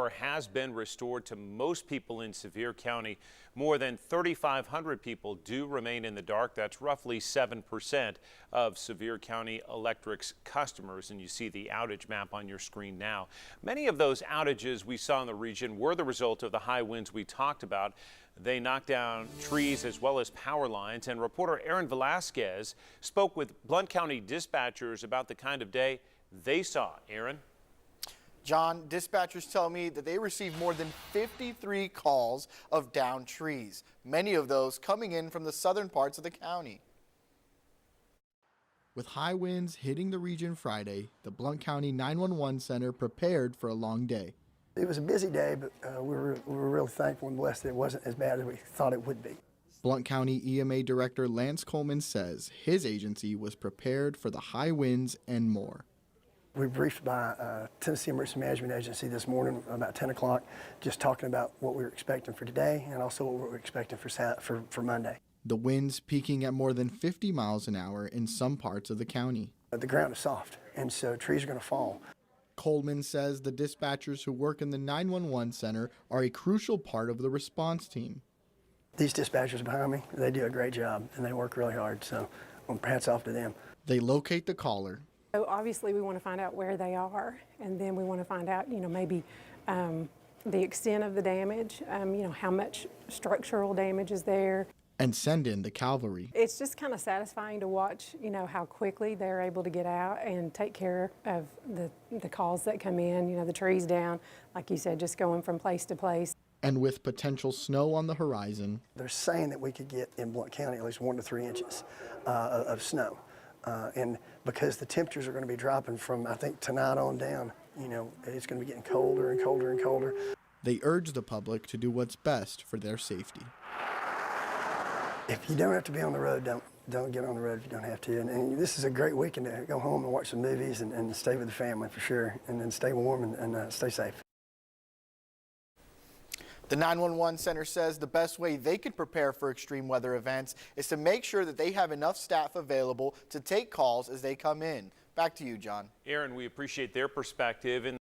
power has been restored to most people in Sevier County. More than 3,500 people do remain in the dark. That's roughly 7% of Sevier County Electric's customers, and you see the outage map on your screen now. Many of those outages we saw in the region were the result of the high winds we talked about. They knocked down trees as well as power lines, and reporter Aaron Velasquez spoke with Blount County dispatchers about the kind of day they saw. Aaron? John, dispatchers tell me that they received more than 53 calls of downed trees, many of those coming in from the southern parts of the county. With high winds hitting the region Friday, the Blount County 911 Center prepared for a long day. It was a busy day, but we were really thankful and blessed that it wasn't as bad as we thought it would be. Blount County EMA Director Lance Coleman says his agency was prepared for the high winds and more. We were briefed by Tennessee Emergency Management Agency this morning about 10 o'clock, just talking about what we were expecting for today and also what we were expecting for Monday. The winds peaking at more than 50 miles an hour in some parts of the county. The ground is soft, and so trees are going to fall. Coleman says the dispatchers who work in the 911 center are a crucial part of the response team. These dispatchers behind me, they do a great job, and they work really hard, so hats off to them. They locate the caller. So obviously we want to find out where they are, and then we want to find out, maybe the extent of the damage, how much structural damage is there. And send in the cavalry. It's just kind of satisfying to watch, how quickly they're able to get out and take care of the calls that come in, the trees down, like you said, just going from place to place. And with potential snow on the horizon. They're saying that we could get in Blount County at least 1 to 3 inches of snow. And because the temperatures are going to be dropping from, I think, tonight on down, it's going to be getting colder and colder and colder. They urge the public to do what's best for their safety. If you don't have to be on the road, don't get on the road if you don't have to. And this is a great weekend to go home and watch some movies and stay with the family for sure, and then stay warm and stay safe. The 911 Center says the best way they can prepare for extreme weather events is to make sure that they have enough staff available to take calls as they come in. Back to you, John. Aaron, we appreciate their perspective.